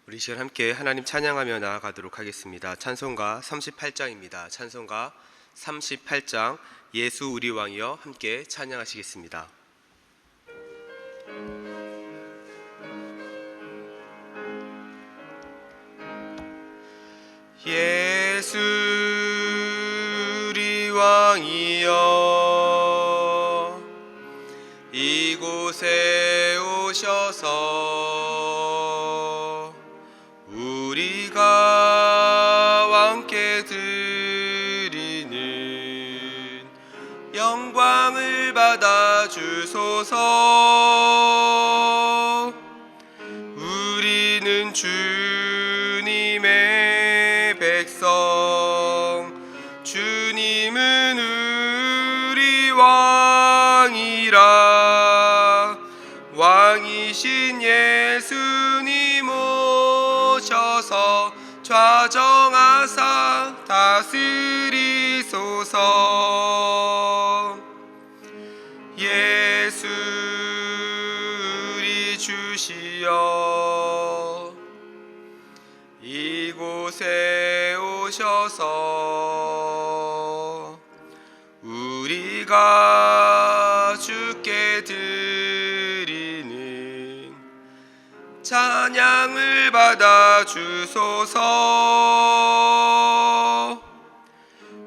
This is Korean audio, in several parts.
우리 시간 함께 하나님 찬양하며 나아가도록 하겠습니다. 찬송가 38장입니다. 찬송가 38장 예수 우리 왕이여 함께 찬양하시겠습니다. 예수 우리 왕이여 이곳에 오셔서 우리가 왕께 드리는 영광을 받아 주소서. 우리는 주님의 백성, 주님은 우리 왕이라. 왕이신 예수님 오셔서 좌정하사 다스리소서. 예수 우리 주시여 이곳에 오셔서 우리가 주께 드리는 찬양을 받아 주소서.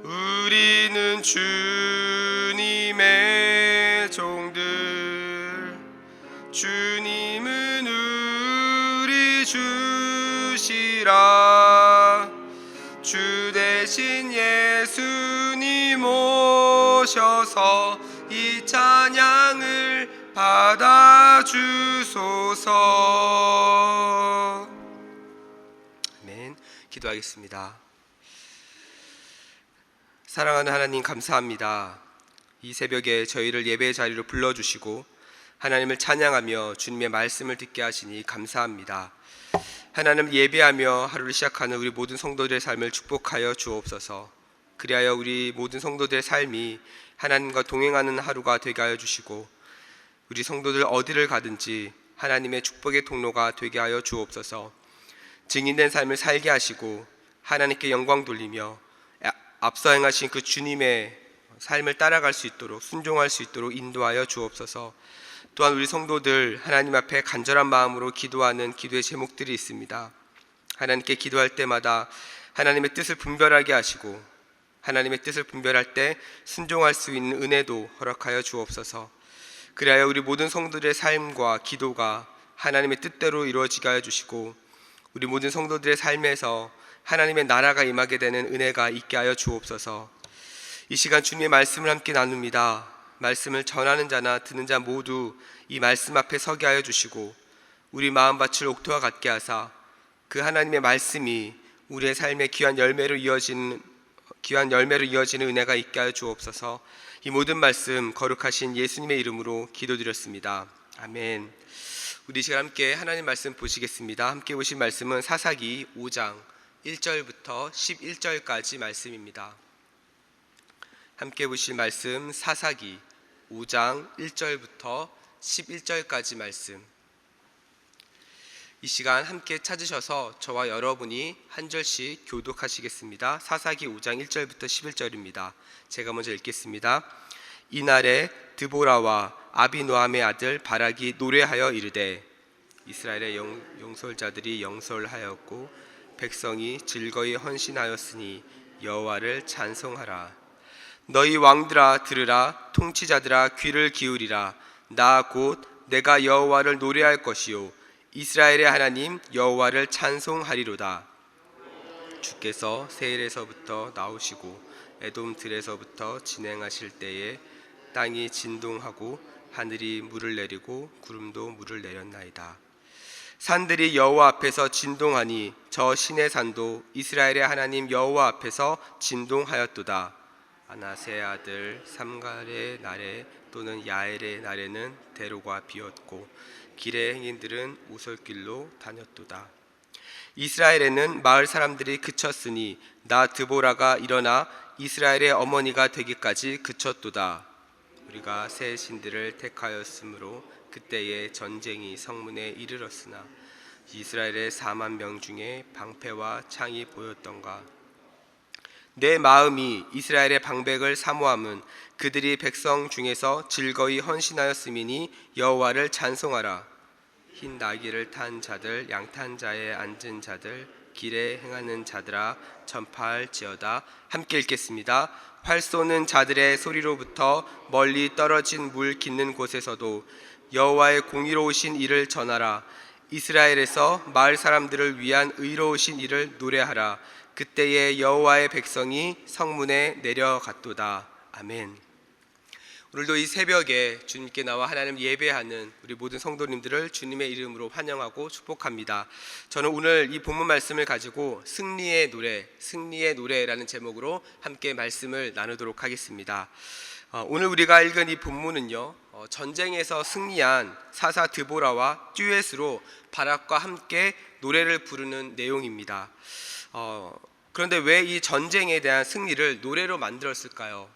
우리는 주님의 종들, 주님은 우리 주시라. 주 대신 예수님 오셔서 이 찬양을 받아 주소서. 아멘. 기도하겠습니다. 사랑하는 하나님, 감사합니다. 이 새벽에 저희를 예배의 자리로 불러주시고 하나님을 찬양하며 주님의 말씀을 듣게 하시니 감사합니다. 하나님을 예배하며 하루를 시작하는 우리 모든 성도들의 삶을 축복하여 주옵소서. 그리하여 우리 모든 성도들의 삶이 하나님과 동행하는 하루가 되게 하여 주시고 우리 성도들 어디를 가든지 하나님의 축복의 통로가 되게 하여 주옵소서. 증인된 삶을 살게 하시고 하나님께 영광 돌리며 앞서 행하신 그 주님의 삶을 따라갈 수 있도록, 순종할 수 있도록 인도하여 주옵소서. 또한 우리 성도들 하나님 앞에 간절한 마음으로 기도하는 기도의 제목들이 있습니다. 하나님께 기도할 때마다 하나님의 뜻을 분별하게 하시고 하나님의 뜻을 분별할 때 순종할 수 있는 은혜도 허락하여 주옵소서. 그리하여 우리 모든 성도들의 삶과 기도가 하나님의 뜻대로 이루어지게 하여 주시고 우리 모든 성도들의 삶에서 하나님의 나라가 임하게 되는 은혜가 있게 하여 주옵소서. 이 시간 주님의 말씀을 함께 나눕니다. 말씀을 전하는 자나 듣는 자 모두 이 말씀 앞에 서게 하여 주시고 우리 마음밭을 옥토와 같게 하사 그 하나님의 말씀이 우리의 삶의 귀한 열매로 이어지는 은혜가 있게 하여 주옵소서. 이 모든 말씀 거룩하신 예수님의 이름으로 기도드렸습니다. 아멘. 우리 시간 함께 하나님 말씀 보시겠습니다. 함께 보신 말씀은 사사기 5장 1절부터 11절까지 말씀입니다. 함께 보실 말씀 사사기 5장 1절부터 11절까지 말씀. 이 시간 함께 찾으셔서 저와 여러분이 한 절씩 교독하시겠습니다. 사사기 5장 1절부터 11절입니다. 제가 먼저 읽겠습니다. 이날에 드보라와 아비노함의 아들 바락이 노래하여 이르되 이스라엘의 용솔자들이 영솔하였고 백성이 즐거이 헌신하였으니 여호와를 찬송하라. 너희 왕들아 들으라. 통치자들아 귀를 기울이라. 나 곧 내가 여호와를 노래할 것이요 이스라엘의 하나님 여호와를 찬송하리로다. 주께서 세일에서부터 나오시고 에돔 들에서부터 진행하실 때에 땅이 진동하고 하늘이 물을 내리고 구름도 물을 내렸나이다. 산들이 여호와 앞에서 진동하니 저 신의 산도 이스라엘의 하나님 여호와 앞에서 진동하였도다. 아나세의 아들 삼갈의 날에 또는 야엘의 날에는 대로가 비었고 길의 행인들은 오솔길로 다녔도다. 이스라엘에는 마을 사람들이 그쳤으니 나 드보라가 일어나 이스라엘의 어머니가 되기까지 그쳤도다. 우리가 새 신들을 택하였으므로 그때에 전쟁이 성문에 이르렀으나 이스라엘의 4만 명 중에 방패와 창이 보였던가. 내 마음이 이스라엘의 방백을 사모함은 그들이 백성 중에서 즐거이 헌신하였음이니 여호와를 찬송하라. 흰 나귀를 탄 자들, 양탄 자에 앉은 자들, 길에 행하는 자들아 전파할지어다. 함께 읽겠습니다. 활 쏘는 자들의 소리로부터 멀리 떨어진 물 깃는 곳에서도 여호와의 공의로우신 일을 전하라. 이스라엘에서 마을 사람들을 위한 의로우신 일을 노래하라. 그때에 여호와의 백성이 성문에 내려갔도다. 아멘. 오늘도 이 새벽에 주님께 나와 하나님 예배하는 우리 모든 성도님들을 주님의 이름으로 환영하고 축복합니다. 저는 오늘 이 본문 말씀을 가지고 승리의 노래라는 제목으로 함께 말씀을 나누도록 하겠습니다. 오늘 우리가 읽은 이 본문은요, 전쟁에서 승리한 사사 드보라와 듀엣으로 바락과 함께 노래를 부르는 내용입니다. 그런데 왜 이 전쟁에 대한 승리를 노래로 만들었을까요?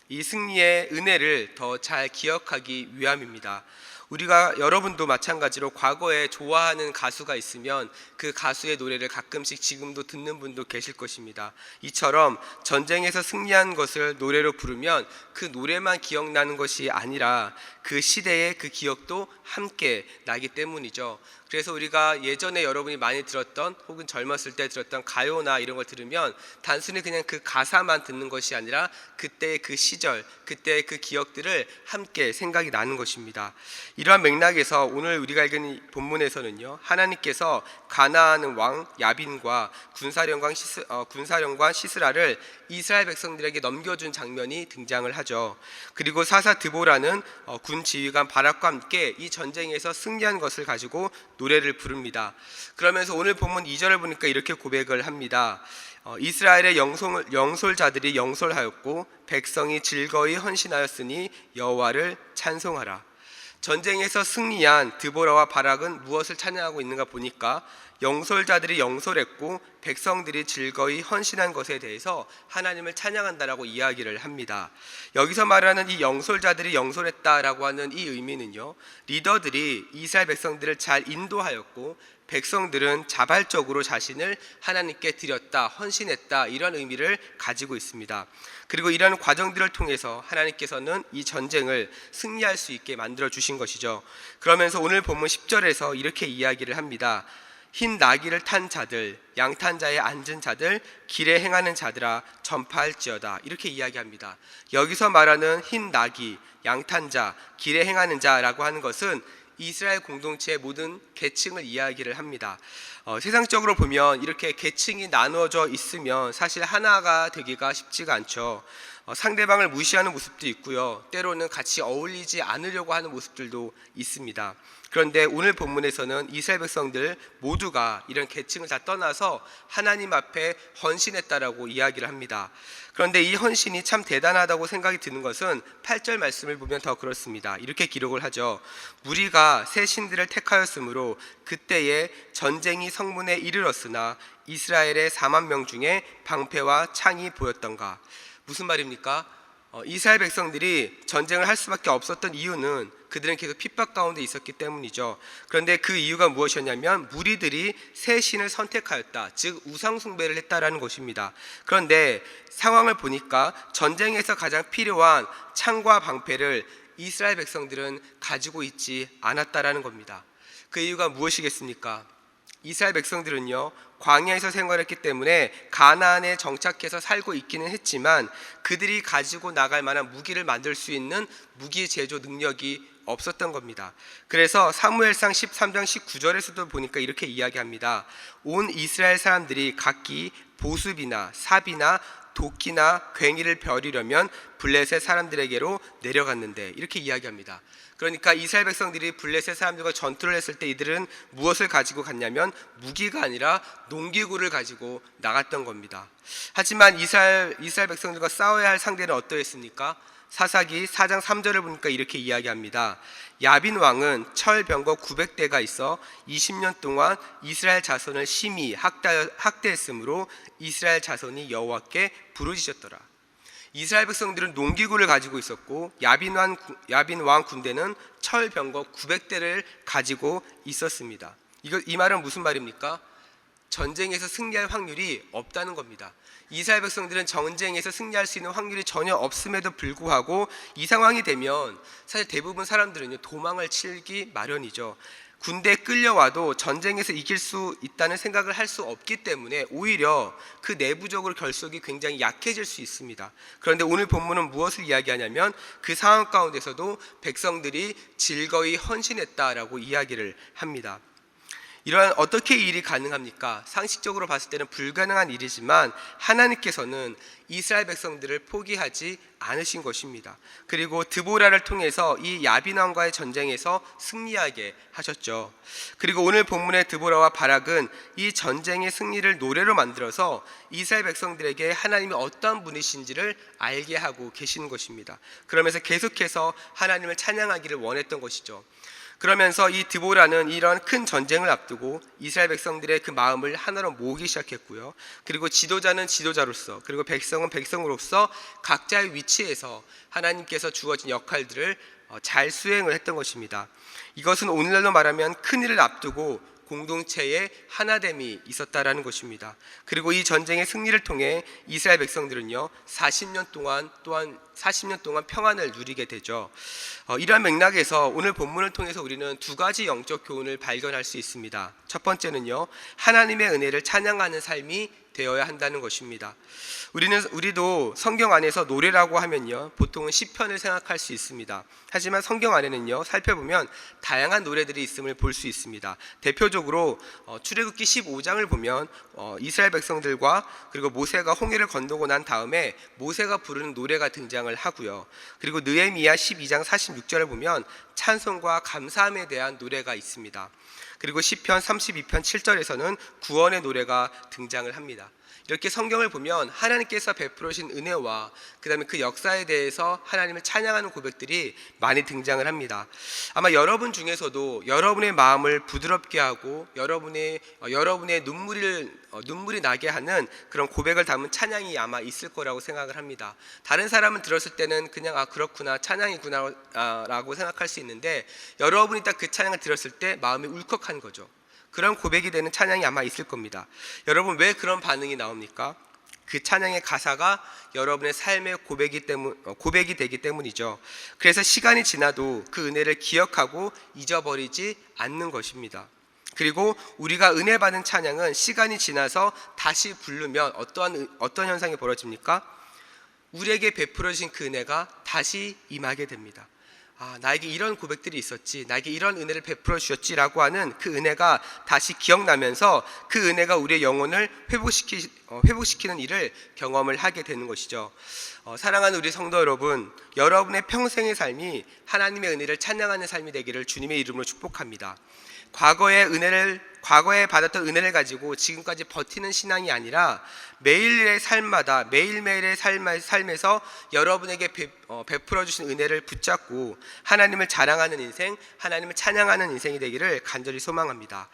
이 승리의 은혜를 더 잘 기억하기 위함입니다. 우리가 여러분도 마찬가지로 과거에 좋아하는 가수가 있으면 그 가수의 노래를 가끔씩 지금도 듣는 분도 계실 것입니다. 이처럼 전쟁에서 승리한 것을 노래로 부르면 그 노래만 기억나는 것이 아니라 그 시대의 그 기억도 함께 나기 때문이죠. 그래서 우리가 예전에 여러분이 많이 들었던 혹은 젊었을 때 들었던 가요나 이런 걸 들으면 단순히 그냥 그 가사만 듣는 것이 아니라 그때의 그 시절, 그때의 그 기억들을 함께 생각이 나는 것입니다. 이러한 맥락에서 오늘 우리가 읽은 본문에서는요, 하나님께서 가나안 왕 야빈과 군사령관 시스라를 이스라엘 백성들에게 넘겨준 장면이 등장을 하죠. 그리고 사사 드보라는 군 지휘관 바락과 함께 이 전쟁에서 승리한 것을 가지고 노래를 부릅니다. 그러면서 오늘 본문 2절을 보니까 이렇게 고백을 합니다. 이스라엘의 영솔자들이 영솔하였고 백성이 즐거이 헌신하였으니 여호와를 찬송하라. 전쟁에서 승리한 드보라와 바락은 무엇을 찬양하고 있는가 보니까 영솔자들이 영솔했고 백성들이 즐거이 헌신한 것에 대해서 하나님을 찬양한다라고 이야기를 합니다. 여기서 말하는 이 영솔자들이 영솔했다라고 하는 이 의미는요, 리더들이 이스라엘 백성들을 잘 인도하였고 백성들은 자발적으로 자신을 하나님께 드렸다, 헌신했다, 이런 의미를 가지고 있습니다. 그리고 이런 과정들을 통해서 하나님께서는 이 전쟁을 승리할 수 있게 만들어 주신 것이죠. 그러면서 오늘 본문 10절에서 이렇게 이야기를 합니다. 흰 나귀를 탄 자들, 양탄 자에 앉은 자들, 길에 행하는 자들아 전파할지어다. 이렇게 이야기합니다. 여기서 말하는 흰 나귀, 양탄 자, 길에 행하는 자라고 하는 것은 이스라엘 공동체의 모든 계층을 이야기를 합니다. 세상적으로 보면 이렇게 계층이 나누어져 있으면 사실 하나가 되기가 쉽지가 않죠. 상대방을 무시하는 모습도 있고요, 때로는 같이 어울리지 않으려고 하는 모습들도 있습니다. 그런데 오늘 본문에서는 이스라엘 백성들 모두가 이런 계층을 다 떠나서 하나님 앞에 헌신했다라고 이야기를 합니다. 그런데 이 헌신이 참 대단하다고 생각이 드는 것은 8절 말씀을 보면 더 그렇습니다. 이렇게 기록을 하죠. 무리가 새 신들을 택하였으므로 그때에 전쟁이 성문에 이르렀으나 이스라엘의 4만 명 중에 방패와 창이 보였던가. 무슨 말입니까? 이스라엘 백성들이 전쟁을 할 수밖에 없었던 이유는 그들은 계속 핍박 가운데 있었기 때문이죠. 그런데 그 이유가 무엇이었냐면 무리들이 새 신을 선택하였다, 즉 우상 숭배를 했다라는 것입니다. 그런데 상황을 보니까 전쟁에서 가장 필요한 창과 방패를 이스라엘 백성들은 가지고 있지 않았다라는 겁니다. 그 이유가 무엇이겠습니까? 이스라엘 백성들은요, 광야에서 생활했기 때문에 가나안에 정착해서 살고 있기는 했지만 그들이 가지고 나갈 만한 무기를 만들 수 있는 무기 제조 능력이 없었던 겁니다. 그래서 사무엘상 13장 19절에서도 보니까 이렇게 이야기합니다. 온 이스라엘 사람들이 각기 보습이나 삽이나 도끼나 괭이를 벼리려면 블레셋 사람들에게로 내려갔는데, 이렇게 이야기합니다. 그러니까 이스라엘 백성들이 블레셋 사람들과 전투를 했을 때 이들은 무엇을 가지고 갔냐면 무기가 아니라 농기구를 가지고 나갔던 겁니다. 하지만 이스라엘 백성들과 싸워야 할 상대는 어떠했습니까? 사사기 4장 3절을 보니까 이렇게 이야기합니다. 야빈 왕은 철 병거 900대가 있어 20년 동안 이스라엘 자손을 심히 학대했으므로 이스라엘 자손이 여호와께 부르짖었더라. 이스라엘 백성들은 농기구를 가지고 있었고 야빈 왕 군대는 철 병거 900대를 가지고 있었습니다. 이 말은 무슨 말입니까? 전쟁에서 승리할 확률이 없다는 겁니다. 이스라엘 백성들은 전쟁에서 승리할 수 있는 확률이 전혀 없음에도 불구하고 이 상황이 되면 사실 대부분 사람들은요, 도망을 치기 마련이죠. 군대에 끌려와도 전쟁에서 이길 수 있다는 생각을 할 수 없기 때문에 오히려 그 내부적으로 결속이 굉장히 약해질 수 있습니다. 그런데 오늘 본문은 무엇을 이야기하냐면 그 상황 가운데서도 백성들이 즐거이 헌신했다라고 이야기를 합니다. 이러한 어떻게 이 일이 가능합니까? 상식적으로 봤을 때는 불가능한 일이지만 하나님께서는 이스라엘 백성들을 포기하지 않으신 것입니다. 그리고 드보라를 통해서 이 야빈 왕과의 전쟁에서 승리하게 하셨죠. 그리고 오늘 본문의 드보라와 바락은 이 전쟁의 승리를 노래로 만들어서 이스라엘 백성들에게 하나님이 어떠한 분이신지를 알게 하고 계시는 것입니다. 그러면서 계속해서 하나님을 찬양하기를 원했던 것이죠. 그러면서 이 드보라는 이런 큰 전쟁을 앞두고 이스라엘 백성들의 그 마음을 하나로 모으기 시작했고요. 그리고 지도자는 지도자로서, 그리고 백성은 백성으로서 각자의 위치에서 하나님께서 주어진 역할들을 잘 수행을 했던 것입니다. 이것은 오늘날로 말하면 큰 일을 앞두고 공동체의 하나됨이 있었다라는 것입니다. 그리고 이 전쟁의 승리를 통해 이스라엘 백성들은요 40년 동안 평안을 누리게 되죠. 이러한 맥락에서 오늘 본문을 통해서 우리는 두 가지 영적 교훈을 발견할 수 있습니다. 첫 번째는요, 하나님의 은혜를 찬양하는 삶이 되어야 한다는 것입니다. 우리도 성경 안에서 노래라고 하면요 보통은 시편을 생각할 수 있습니다. 하지만 성경 안에는요 살펴보면 다양한 노래들이 있음을 볼 수 있습니다. 대표적으로 출애굽기 15장을 보면 이스라엘 백성들과 그리고 모세가 홍해를 건너고 난 다음에 모세가 부르는 노래가 등장을 하고요. 그리고 느헤미야 12장 46절을 보면 찬송과 감사함에 대한 노래가 있습니다. 그리고 시편 32편 7절에서는 구원의 노래가 등장을 합니다. 이렇게 성경을 보면 하나님께서 베풀으신 은혜와 그 다음에 그 역사에 대해서 하나님을 찬양하는 고백들이 많이 등장을 합니다. 아마 여러분 중에서도 여러분의 마음을 부드럽게 하고 여러분의 눈물이 나게 하는 그런 고백을 담은 찬양이 아마 있을 거라고 생각을 합니다. 다른 사람은 들었을 때는 그냥 그렇구나, 찬양이구나 라고 생각할 수 있는데 여러분이 딱 그 찬양을 들었을 때 마음이 울컥한 거죠. 그런 고백이 되는 찬양이 아마 있을 겁니다. 여러분, 왜 그런 반응이 나옵니까? 그 찬양의 가사가 여러분의 삶의 고백이 되기 때문이죠. 그래서 시간이 지나도 그 은혜를 기억하고 잊어버리지 않는 것입니다. 그리고 우리가 은혜 받은 찬양은 시간이 지나서 다시 부르면 어떤 현상이 벌어집니까? 우리에게 베풀어진 그 은혜가 다시 임하게 됩니다. 나에게 이런 고백들이 있었지, 나에게 이런 은혜를 베풀어 주셨지라고 하는 그 은혜가 다시 기억나면서 그 은혜가 우리의 영혼을 회복시키는 일을 경험을 하게 되는 것이죠. 사랑하는 우리 성도 여러분, 여러분의 평생의 삶이 하나님의 은혜를 찬양하는 삶이 되기를 주님의 이름으로 축복합니다. 과거에 받았던 은혜를 가지고 지금까지 버티는 신앙이 아니라 매일의 삶마다 매일매일의 삶에서 여러분에게 베풀어 주신 은혜를 붙잡고 하나님을 자랑하는 인생, 하나님을 찬양하는 인생이 되기를 간절히 소망합니다.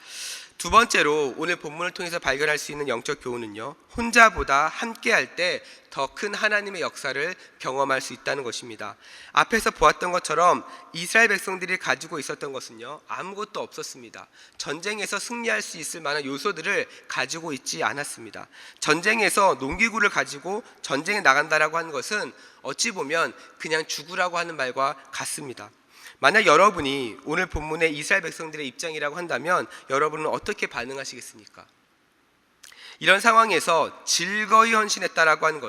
두 번째로 오늘 본문을 통해서 발견할 수 있는 영적 교훈은요, 혼자보다 함께할 때 더 큰 하나님의 역사를 경험할 수 있다는 것입니다. 앞에서 보았던 것처럼 이스라엘 백성들이 가지고 있었던 것은요 아무것도 없었습니다. 전쟁에서 승리할 수 있을 만한 요소들을 가지고 있지 않았습니다. 전쟁에서 농기구를 가지고 전쟁에 나간다라고 하는 것은 어찌 보면 그냥 죽으라고 하는 말과 같습니다. 만약 여러분이 오늘 본문의 이스라엘 백성들의 입장이라고 한다면 여러분은 어떻게 반응하시겠습니까? 이런 상황에서 즐거이 헌신했다라고 하는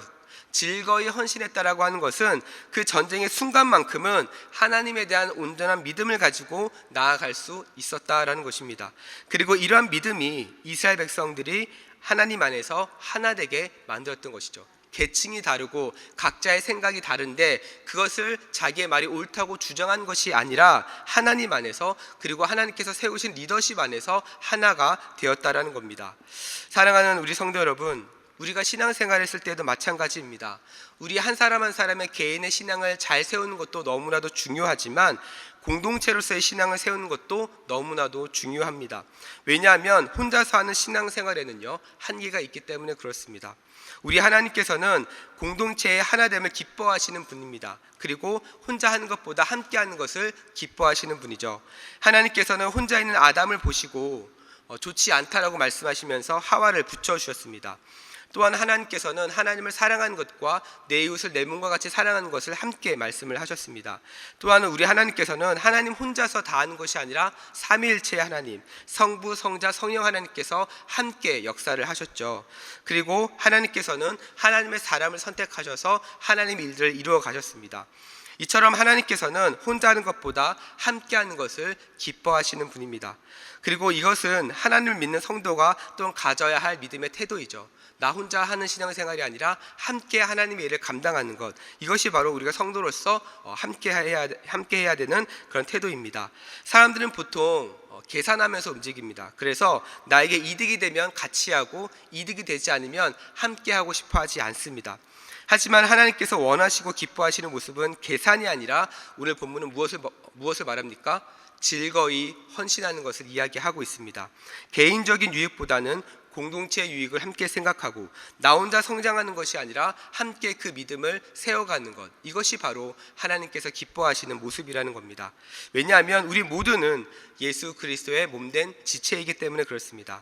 것은 그 전쟁의 순간만큼은 하나님에 대한 온전한 믿음을 가지고 나아갈 수 있었다라는 것입니다. 그리고 이러한 믿음이 이스라엘 백성들이 하나님 안에서 하나 되게 만들었던 것이죠. 계층이 다르고 각자의 생각이 다른데 그것을 자기의 말이 옳다고 주장한 것이 아니라 하나님 안에서, 그리고 하나님께서 세우신 리더십 안에서 하나가 되었다라는 겁니다. 사랑하는 우리 성도 여러분, 우리가 신앙생활을 했을 때도 마찬가지입니다. 우리 한 사람 한 사람의 개인의 신앙을 잘 세우는 것도 너무나도 중요하지만 공동체로서의 신앙을 세우는 것도 너무나도 중요합니다. 왜냐하면 혼자서 하는 신앙생활에는요 한계가 있기 때문에 그렇습니다. 우리 하나님께서는 공동체의 하나됨을 기뻐하시는 분입니다. 그리고 혼자 하는 것보다 함께 하는 것을 기뻐하시는 분이죠. 하나님께서는 혼자 있는 아담을 보시고 좋지 않다라고 말씀하시면서 하와를 붙여주셨습니다. 또한 하나님께서는 하나님을 사랑하는 것과 내 이웃을 내 몸과 같이 사랑하는 것을 함께 말씀을 하셨습니다. 또한 우리 하나님께서는 하나님 혼자서 다 하는 것이 아니라 삼위일체의 하나님, 성부, 성자, 성령 하나님께서 함께 역사를 하셨죠. 그리고 하나님께서는 하나님의 사람을 선택하셔서 하나님의 일들을 이루어 가셨습니다. 이처럼 하나님께서는 혼자 하는 것보다 함께 하는 것을 기뻐하시는 분입니다. 그리고 이것은 하나님을 믿는 성도가 또한 가져야 할 믿음의 태도이죠. 나 혼자 하는 신앙생활이 아니라 함께 하나님의 일을 감당하는 것, 이것이 바로 우리가 성도로서 함께 해야 되는 그런 태도입니다. 사람들은 보통 계산하면서 움직입니다. 그래서 나에게 이득이 되면 같이 하고 이득이 되지 않으면 함께 하고 싶어 하지 않습니다. 하지만 하나님께서 원하시고 기뻐하시는 모습은 계산이 아니라 오늘 본문은 무엇을 말합니까? 즐거이 헌신하는 것을 이야기하고 있습니다. 개인적인 유익보다는 공동체의 유익을 함께 생각하고 나 혼자 성장하는 것이 아니라 함께 그 믿음을 세워가는 것, 이것이 바로 하나님께서 기뻐하시는 모습이라는 겁니다. 왜냐하면 우리 모두는 예수 그리스도의 몸된 지체이기 때문에 그렇습니다.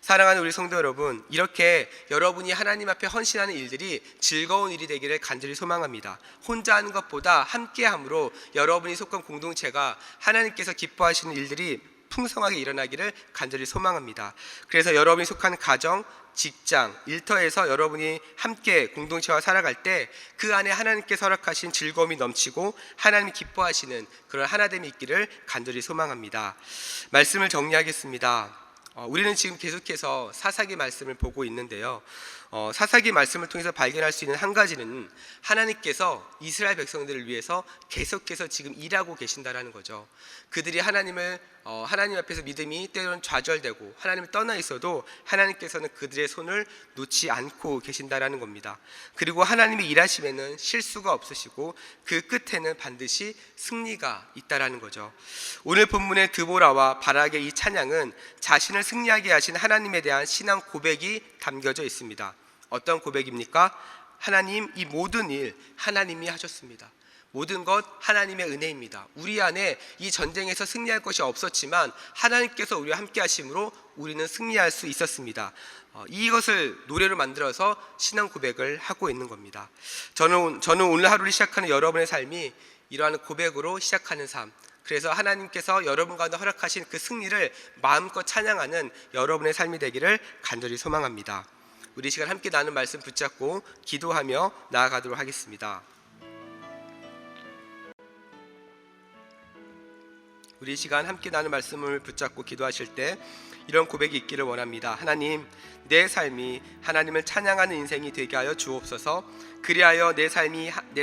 사랑하는 우리 성도 여러분, 이렇게 여러분이 하나님 앞에 헌신하는 일들이 즐거운 일이 되기를 간절히 소망합니다. 혼자 하는 것보다 함께함으로 여러분이 속한 공동체가 하나님께서 기뻐하시는 일들이 풍성하게 일어나기를 간절히 소망합니다. 그래서 여러분이 속한 가정, 직장, 일터에서 여러분이 함께 공동체와 살아갈 때 그 안에 하나님께서 허락하신 즐거움이 넘치고 하나님이 기뻐하시는 그런 하나됨이 있기를 간절히 소망합니다. 말씀을 정리하겠습니다. 우리는 지금 계속해서 사사기 말씀을 보고 있는데요. 사사기 말씀을 통해서 발견할 수 있는 한 가지는 하나님께서 이스라엘 백성들을 위해서 계속해서 지금 일하고 계신다라는 거죠. 그들이 하나님 앞에서 믿음이 때로는 좌절되고 하나님을 떠나 있어도 하나님께서는 그들의 손을 놓지 않고 계신다라는 겁니다. 그리고 하나님의 일하심에는 실수가 없으시고 그 끝에는 반드시 승리가 있다라는 거죠. 오늘 본문의 드보라와 바락의 이 찬양은 자신을 승리하게 하신 하나님에 대한 신앙 고백이 담겨져 있습니다. 어떤 고백입니까? 하나님, 이 모든 일 하나님이 하셨습니다. 모든 것 하나님의 은혜입니다. 우리 안에 이 전쟁에서 승리할 것이 없었지만 하나님께서 우리와 함께 하심으로 우리는 승리할 수 있었습니다. 이것을 노래로 만들어서 신앙 고백을 하고 있는 겁니다. 저는 오늘 하루를 시작하는 여러분의 삶이 이러한 고백으로 시작하는 삶, 그래서 하나님께서 여러분 가운데 허락하신 그 승리를 마음껏 찬양하는 여러분의 삶이 되기를 간절히 소망합니다. 우리 시간 함께 나눈 말씀 붙잡고 기도하며 나아가도록 하겠습니다. 우리 시간 함께 나눈 말씀을 붙잡고 기도하실 때 이런 고백이 있기를 원합니다. 하나님, 내 삶이 하나님을 찬양하는 인생이 되게 하여 주옵소서. 그리하여 내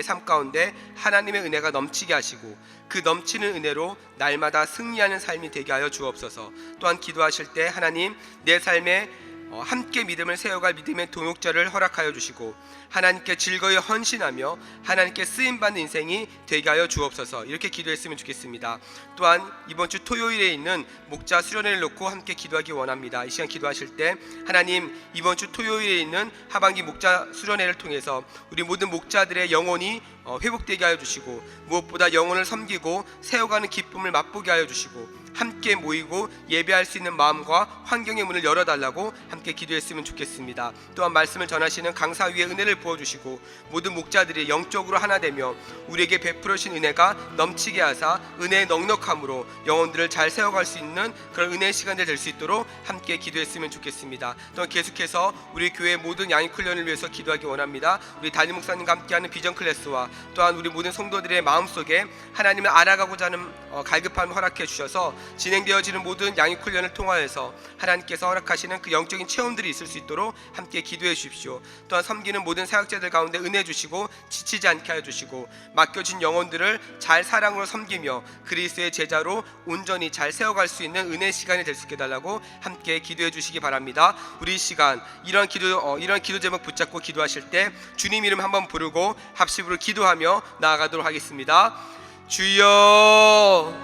삶 가운데 하나님의 은혜가 넘치게 하시고 그 넘치는 은혜로 날마다 승리하는 삶이 되게 하여 주옵소서. 또한 기도하실 때 하나님, 내 삶에 함께 믿음을 세워갈 믿음의 동역자를 허락하여 주시고 하나님께 즐거이 헌신하며 하나님께 쓰임받는 인생이 되게 하여 주옵소서. 이렇게 기도했으면 좋겠습니다. 또한 이번 주 토요일에 있는 목자 수련회를 놓고 함께 기도하기 원합니다. 이 시간 기도하실 때 하나님, 이번 주 토요일에 있는 하반기 목자 수련회를 통해서 우리 모든 목자들의 영혼이 회복되게 하여 주시고 무엇보다 영혼을 섬기고 세워가는 기쁨을 맛보게 하여 주시고 함께 모이고 예배할 수 있는 마음과 환경의 문을 열어달라고 함께 기도했으면 좋겠습니다. 또한 말씀을 전하시는 강사 위에 은혜를 부어주시고 모든 목자들이 영적으로 하나 되며 우리에게 베풀어 주신 은혜가 넘치게 하사 은혜의 넉넉함으로 영혼들을 잘 세워갈 수 있는 그런 은혜의 시간들 될 수 있도록 함께 기도했으면 좋겠습니다. 또한 계속해서 우리 교회 모든 양육 훈련을 위해서 기도하기 원합니다. 우리 담임 목사님과 함께하는 비전 클래스와 또한 우리 모든 성도들의 마음속에 하나님을 알아가고자 하는 갈급함을 허락해 주셔서 진행되어지는 모든 양육 훈련을 통하여서 하나님께서 허락하시는 그 영적인 체험들이 있을 수 있도록 함께 기도해 주십시오. 또한 섬기는 모든 사역자들 가운데 은혜 주시고 지치지 않게 하여 주시고 맡겨진 영혼들을 잘 사랑으로 섬기며 그리스도의 제자로 온전히 잘 세워갈 수 있는 은혜의 시간이 될 수 있게 달라고 함께 기도해 주시기 바랍니다. 우리 시간 이런 기도 제목 붙잡고 기도하실 때 주님 이름 한번 부르고 합심으로 기도하며 나아가도록 하겠습니다. 주여,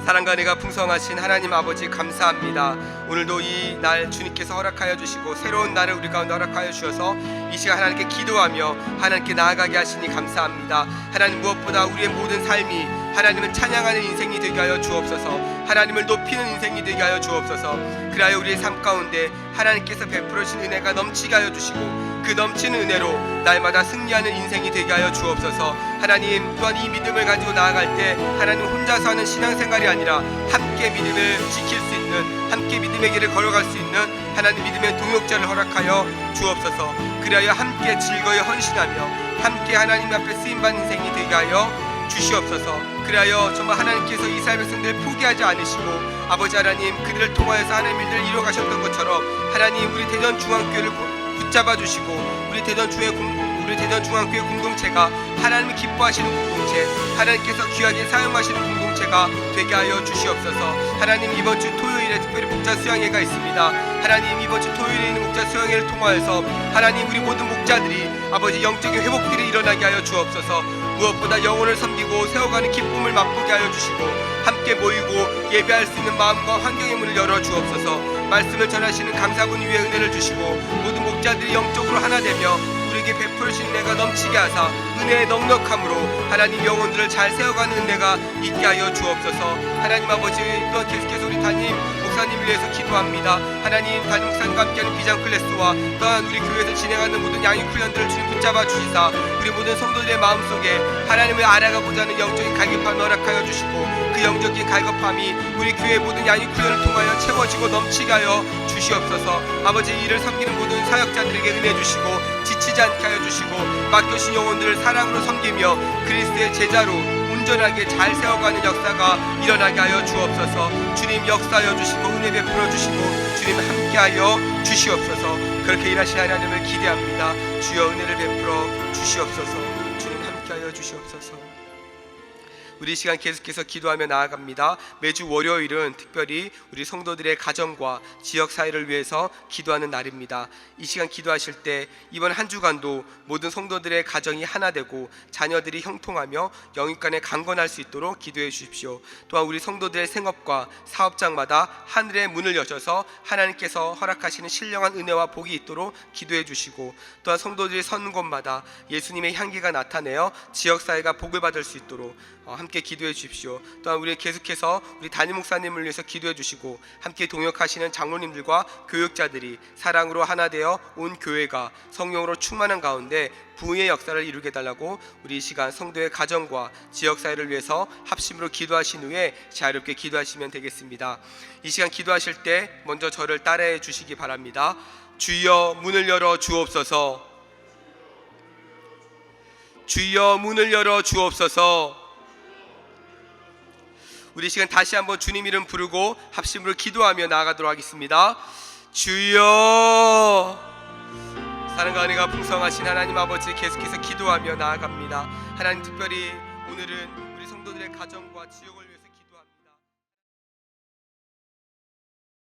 사랑과 은혜가 풍성하신 하나님 아버지 감사합니다. 오늘도 이 날 주님께서 허락하여 주시고 새로운 날을 우리 가운데 허락하여 주셔서 이 시간 하나님께 기도하며 하나님께 나아가게 하시니 감사합니다. 하나님, 무엇보다 우리의 모든 삶이 하나님을 찬양하는 인생이 되게 하여 주옵소서. 하나님을 높이는 인생이 되게 하여 주옵소서. 그리하여 우리의 삶 가운데 하나님께서 베풀어 주신 은혜가 넘치게 하여 주시고 그 넘치는 은혜로 날마다 승리하는 인생이 되게 하여 주옵소서. 하나님, 또한 이 믿음을 가지고 나아갈 때 하나님 혼자서 하는 신앙생활이 아니라 함께 믿음을 지킬 수 있는, 함께 믿음의 길을 걸어갈 수 있는 하나님 믿음의 동역자를 허락하여 주옵소서. 그리하여 함께 즐거이 헌신하며 함께 하나님 앞에 쓰임받는 인생이 되게 하여 주시옵소서. 그리하여 정말 하나님께서 이스라엘 백성들을 포기하지 않으시고 아버지 하나님, 그들을 통하여서 하나님의 일을 이루어가셨던 것처럼 하나님, 우리 대전중앙교회를 붙잡아 주시고 우리 대전중앙교회 공동체가 하나님을 기뻐하시는 공동체, 하나님께서 귀하게 사용하시는 공동체가 되게 하여 주시옵소서. 하나님, 이번 주 토요일에 특별히 목자 수양회가 있습니다. 하나님, 이번 주 토요일에 있는 목자 수양회를 통하여서 하나님, 우리 모든 목자들이 아버지 영적인 회복들이 일어나게 하여 주옵소서. 무엇보다 영혼을 섬기고 세워가는 기쁨을 맛보게 하여 주시고 함께 모이고 예배할 수 있는 마음과 환경의 문을 열어 주옵소서. 말씀을 전하시는 강사분 위에 은혜를 주시고 모든 목자들이 영적으로 하나 되며 우리에게 베풀어 주신 은혜가 넘치게 하사 은혜의 넉넉함으로 하나님 영혼들을 잘 세워가는 은혜가 있게 하여 주옵소서. 하나님 아버지, 또한 계속해서 우리 담임 목사님을 위해서 기도합니다. 하나님, 담임 목사님과 함께하는 비전 클래스와 또한 우리 교회에서 진행하는 모든 양육 훈련들을 주님 붙잡아 주시사 우리 모든 성도들의 마음속에 하나님을 알아가고자 하는 영적인 갈급함을 허락하여 주시고 그 영적인 갈급함이 우리 교회 모든 양육 훈련을 통하여 채워지고 넘치게 하여 주시옵소서. 아버지, 이를 섬기는 모든 사역자들에게 은혜 주시고 지치지 않게 하여 주시고 맡겨주신 영혼들을 사랑으로 섬기며 그리스도의 제자로 온전하게 잘 세워가는 역사가 일어나게 하여 주옵소서. 주님 역사하여 주시고 은혜 베풀어 주시고 주님 함께하여 주시옵소서. 그렇게 일하실 하나님을 기대합니다. 주여 은혜를 베풀어 주시옵소서. 주님 함께하여 주시옵소서. 우리 시간 계속해서 기도하며 나아갑니다. 매주 월요일은 특별히 우리 성도들의 가정과 지역 사회를 위해서 기도하는 날입니다. 이 시간 기도하실 때 이번 한 주간도 모든 성도들의 가정이 하나 되고 자녀들이 형통하며 영육간에 강건할 수 있도록 기도해 주십시오. 또한 우리 성도들의 생업과 사업장마다 하늘의 문을 여셔서 하나님께서 허락하시는 신령한 은혜와 복이 있도록 기도해 주시고 또한 성도들이 서는 곳마다 예수님의 향기가 나타내어 지역 사회가 복을 받을 수 있도록 함께 기도해 주십시오. 또한 우리 계속해서 우리 담임 목사님을 위해서 기도해 주시고 함께 동역하시는 장로님들과 교육자들이 사랑으로 하나 되어 온 교회가 성령으로 충만한 가운데 부흥의 역사를 이루게 해달라고 우리 이 시간 성도의 가정과 지역사회를 위해서 합심으로 기도하신 후에 자유롭게 기도하시면 되겠습니다. 이 시간 기도하실 때 먼저 저를 따라해 주시기 바랍니다. 주여 문을 열어 주옵소서. 주여 문을 열어 주옵소서. 우리 시간 다시 한번 주님 이름 부르고 합심으로 기도하며 나아가도록 하겠습니다. 주여. 사랑과 은혜가 풍성하신 하나님 아버지, 계속해서 기도하며 나아갑니다. 하나님, 특별히 오늘은 우리 성도들의 가정과 지역을 위해서